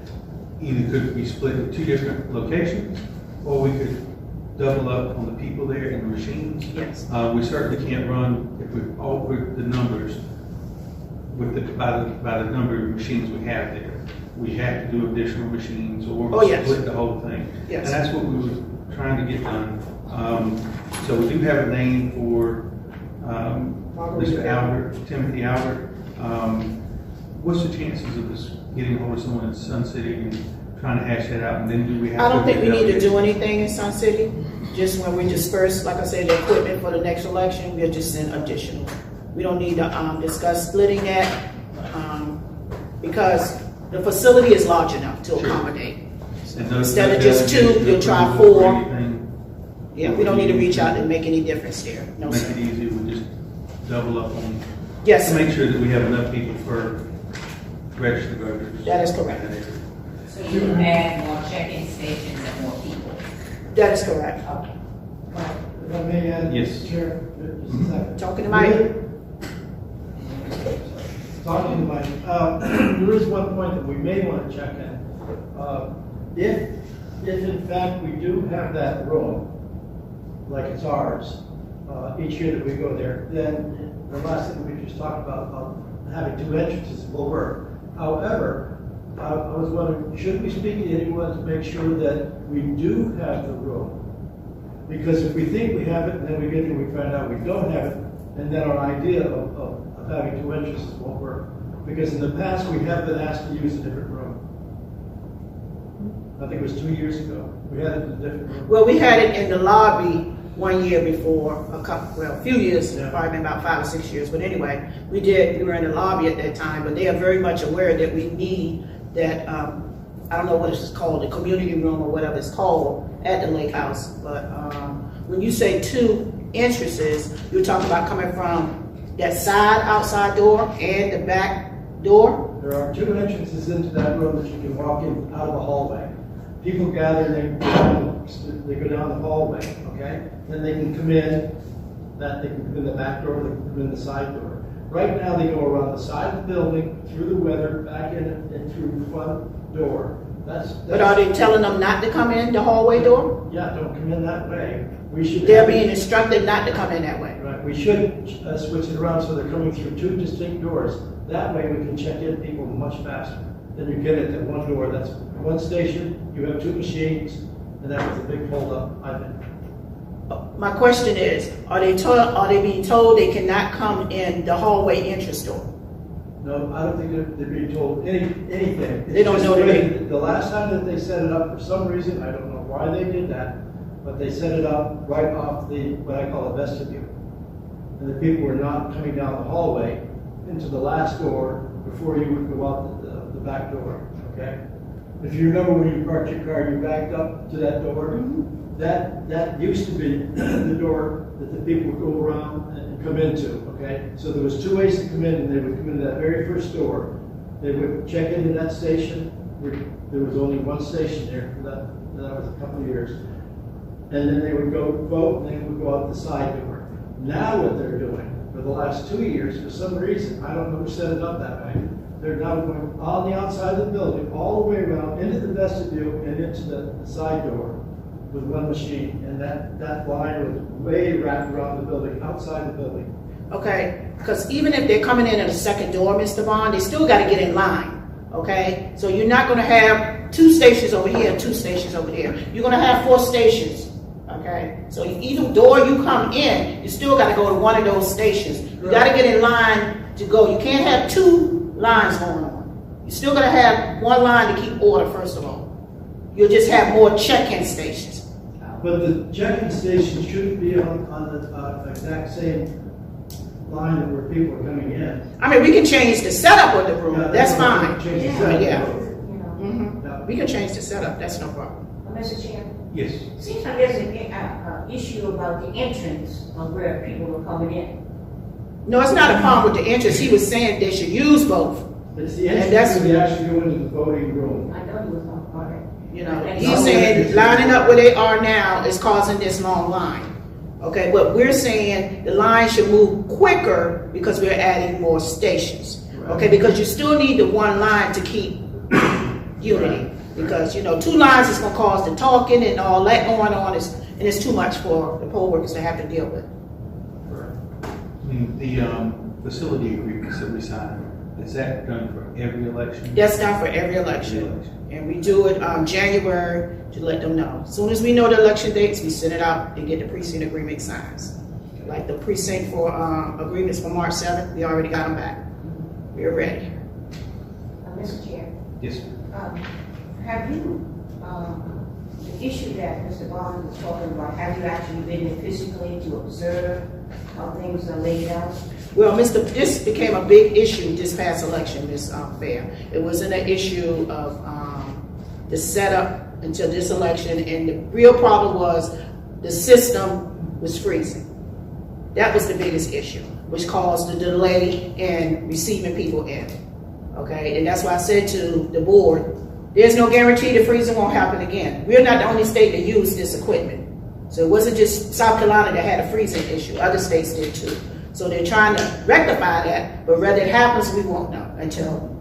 either could be split in two different locations, or we could double up on the people there and the machines. Yes. We certainly can't run if we alter the numbers by the number of machines we have there. We have to do additional machines or split the whole thing. Yes. And that's what we were trying to get done. So we do have a name for Mr. Albert, Timothy Albert. What's the chances of us getting hold of someone in Sun City and trying to hash that out? And then do we have I don't think we need to do anything in Sun City. Just when we disperse, like I said, the equipment for the next election, we'll just send additional. We don't need to discuss splitting that because the facility is large enough to accommodate. Instead of just two, you'll try 4. Yeah, we don't need to reach out and make any difference there. No, Make sir. it easy, we double up on, Yes, to sir. make sure that we have enough people for registered voters. That is correct. So you can add more check-in stations and more people. That is correct. If I may add, Yes. Mr. Chair, just a second. Talking to Mike? Talking to Mike, there is one point that we may want to check in. If in fact we do have that room, like it's ours, each year that we go there, then the last thing we just talked about having two entrances will work. However, I was wondering, should we speak to anyone to make sure that we do have the room? Because if we think we have it, and then we get there, we find out we don't have it, and then our idea of having two entrances won't work. Because in the past, we have been asked to use a different room. I think it was 2 years ago. We had it in a different room. Well, we had it in the lobby 1 year before, a few years, Yeah. probably been about 5 or 6 years, but anyway, we were in the lobby at that time, but they are very much aware that we need that, I don't know what it's called, the community room or whatever it's called at the lake house, but, when you say two entrances, you're talking about coming from that side outside door and the back door? There are two entrances into that room that you can walk in out of the hallway. People gather, and they go down the hallway, okay? Then they can come in, they can come in the back door, they can come in the side door. Right now, they go around the side of the building, through the weather, back in and through the front door. But are they telling them not to come in the hallway door? Yeah, don't come in that way. We should. They're being instructed not to come in that way. Right, we should switch it around so they're coming through two distinct doors. That way we can check in people much faster than you get at one door. That's one station, you have two machines, and that was a big holdup, I think. My question is, are they being told they cannot come in the hallway entrance door? No, I don't think they're being told anything. They don't It's know just they- the way- The last time that they set it up, for some reason, I don't know why they did that, but they set it up right off what I call a vestibule. And the people were not coming down the hallway into the last door before you would go out the back door, okay? If you remember when you parked your car, you backed up to that door, that used to be the door that the people would go around and come into, okay? So there was two ways to come in, and they would come into that very first door. They would check into that station, there was only one station there, that was a couple of years. And then they would go vote, and they would go out the side door. Now what they're doing, for the last 2 years, for some reason, I don't know who set it up that way, they're now going on the outside of the building, all the way around, into the vestibule and into the side door with one machine. And that line was way wrapped around the building, outside the building. Okay, because even if they're coming in at a second door, Mr. Bond, they still got to get in line, okay? So you're not going to have 2 stations over here and 2 stations over there. You're going to have 4 stations, okay? So either door you come in, you still got to go to one of those stations. You got to get in line to go. You can't have 2 lines going on. You still got to have one line to keep order, first of all. You'll just have more check-in stations. But the check-in station shouldn't be on the exact same line where people are coming in. I mean, we can change the setup of the room. Yeah, That's we can fine. change the Yeah. setup. Yeah. You know, Yeah. We can change the setup. That's no problem. Mr. Chair, Yes. seems like there's an issue about the entrance of where people are coming in. No, it's not a problem with the entrance. He was saying they should use both. It's the And entrance that's- where they actually go into the voting room. I know he was on part. You know, And he's so- saying lining up where they are now is causing this long line. Okay, but we're saying the line should move quicker because we're adding more stations. Okay, because you still need the one line to keep unity. Because, 2 lines is gonna cause the talking and all that going on, and it's too much for the poll workers to have to deal with. The facility agreements that we sign, is that done for every election? That's done for every election. And we do it January to let them know. As soon as we know the election dates, we send it out and get the precinct agreement signs. Like the precinct for agreements for March 7th, we already got them back. We're ready. Mr. Chair, Yes. have you, the issue that Mr. Bond was talking about, have you actually been there physically to observe how things are laid out? Well, this became a big issue this past election, this fair. It wasn't an issue of the setup until this election, and the real problem was the system was freezing. That was the biggest issue. which caused the delay in receiving people in. Okay, and that's why I said to the board, there's no guarantee the freezing won't happen again. We're not the only state that used this equipment. So it wasn't just South Carolina that had a freezing issue, other states did too. So they're trying to rectify that, but whether it happens, we won't know until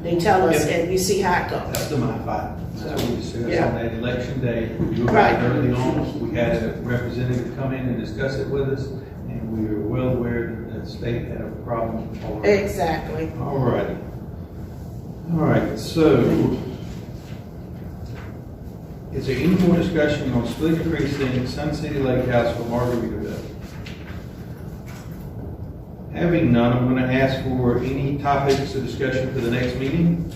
they tell us and we see how it goes. That's the my fight. That's what we discussed Yeah. on that election day. We were Right. early on. We had a representative come in and discuss it with us, and we were well aware that the state had a problem already. Exactly. All right. All right, so is there any more discussion on split precinct, Sun City Lake House for Margaritaville? Having none, I'm going to ask for any topics of discussion for the next meeting.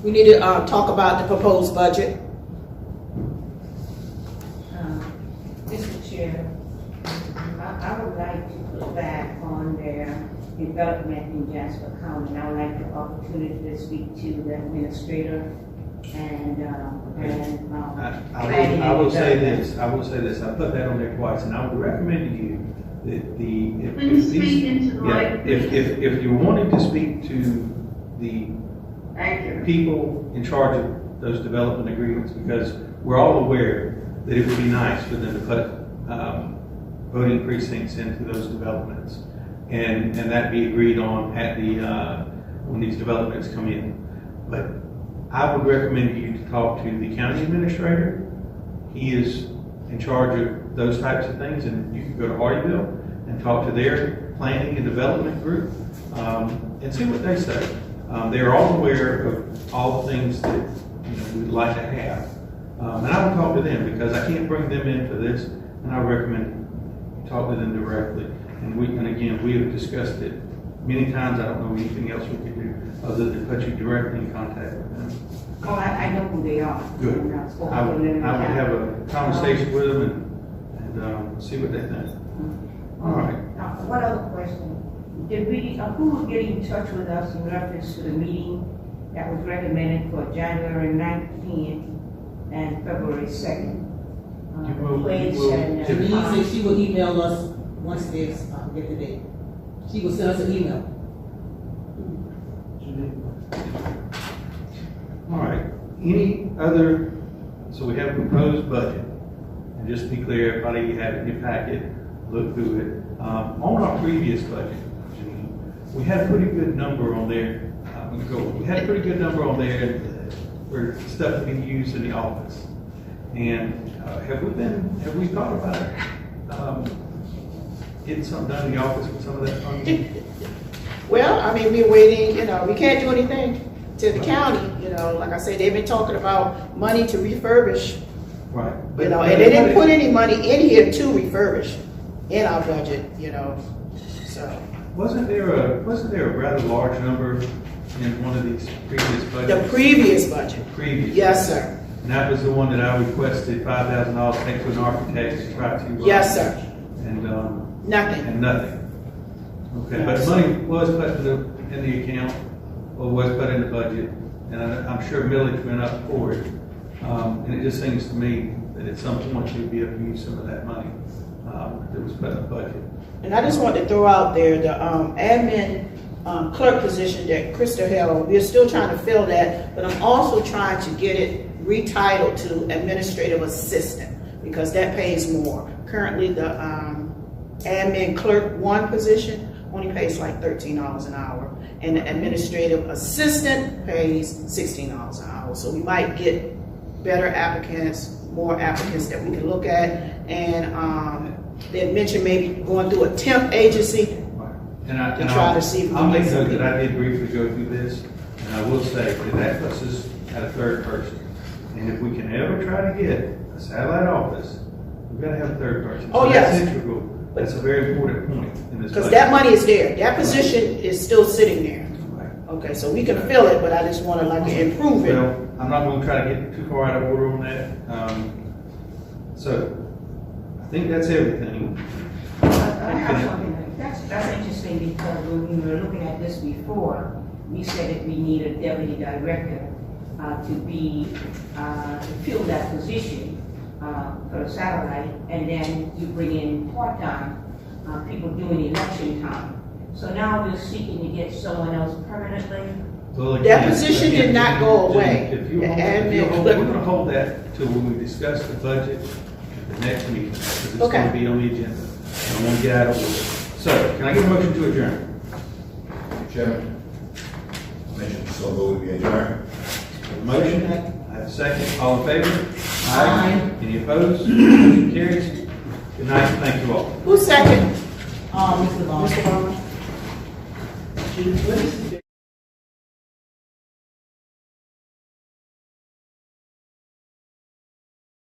We need to talk about the proposed budget. Mr. Chair, I would like to put back on their development in Jasper County. And I would like the opportunity to speak to the administrator and I will say this, I put that on there twice, and I would recommend to you that Please speak into the mic. if you're wanting to speak to the Thank you. people in charge of those development agreements, because we're all aware that it would be nice for them to put voting precincts into those developments, and that be agreed on at the when these developments come in. But I would recommend you to talk to the county administrator. He is in charge of those types of things, and you can go to Hardyville and talk to their planning and development group and see what they say. They're all aware of all the things that we'd like to have, and I will talk to them because I can't bring them in for this, and I recommend you talk to them directly. And again, we have discussed it many times. I don't know anything else we could do other than put you directly in contact with them. Oh, I know who they are. Good. And I've spoken I to would them in the past. have a conversation with them and see what they think. All right. One other question. Did we, who will get in touch with us in reference to the meeting that was recommended for January 19th and February 2nd? Denise said she will email us once they get the date. She will send us an email. All right. Any other, so we have a proposed budget. And just to be clear, everybody, you have it in your packet, look through it. On our previous budget, we had a pretty good number on there. We had a pretty good number on there for stuff we can use in the office. And have we thought about getting something done in the office with some of that funding? Well, I mean, we're waiting, we can't do anything to the county, like I said, they've been talking about money to refurbish, Right. and they didn't put any money in here to refurbish in our budget, so. Wasn't there a rather large number in one of these previous budgets? The previous budget. Previous. Yes, sir. And that was the one that I requested $5,000 take to an architect to try to. Yes, sir. And, Nothing. and nothing. Okay, but money was put in the account, or was put in the budget, and I'm sure millage went up for it. And it just seems to me that at some point we'd be able to use some of that money that was put in the budget. And I just wanted to throw out there the admin clerk position that Krista held. We're still trying to fill that, but I'm also trying to get it retitled to administrative assistant because that pays more. Currently, the admin clerk 1 position only pays like $13 an hour, and the administrative assistant pays $16 an hour. So we might get better applicants, more applicants that we can look at, and they had mentioned maybe going through a temp agency. I'll make note that I did briefly go through this, and I will say that puts us at a third person. And if we can ever try to get a satellite office, we've got to have a third person. Oh, so yes. That's integral. That's a very important point in this. Because that money is there. That position is still sitting there. Right. Okay, so we can fill it, but I just want to improve it. Well, I'm not going to try to get too far out of order on that. So I think that's everything. I have something. That's interesting because when we were looking at this before, we said that we need a deputy director to fill that position for the satellite, and then you bring in part-time people during election time. So now we're seeking to get someone else permanently. Well, That again, position did not go away. If you The hold, admin we're clerk- gonna hold that till when we discuss the budget at the next meeting, because it's Okay. gonna be on the agenda. I don't wanna get out of order. So, can I get a motion to adjourn? Chairman, motion so moved, we adjourn. Motion, I have a second, all in favor? Aye. Any opposed? Motion carries. Good night, thank you all. Who's second? Mr. Vaughn. Mr. Bowman? Chief, what is the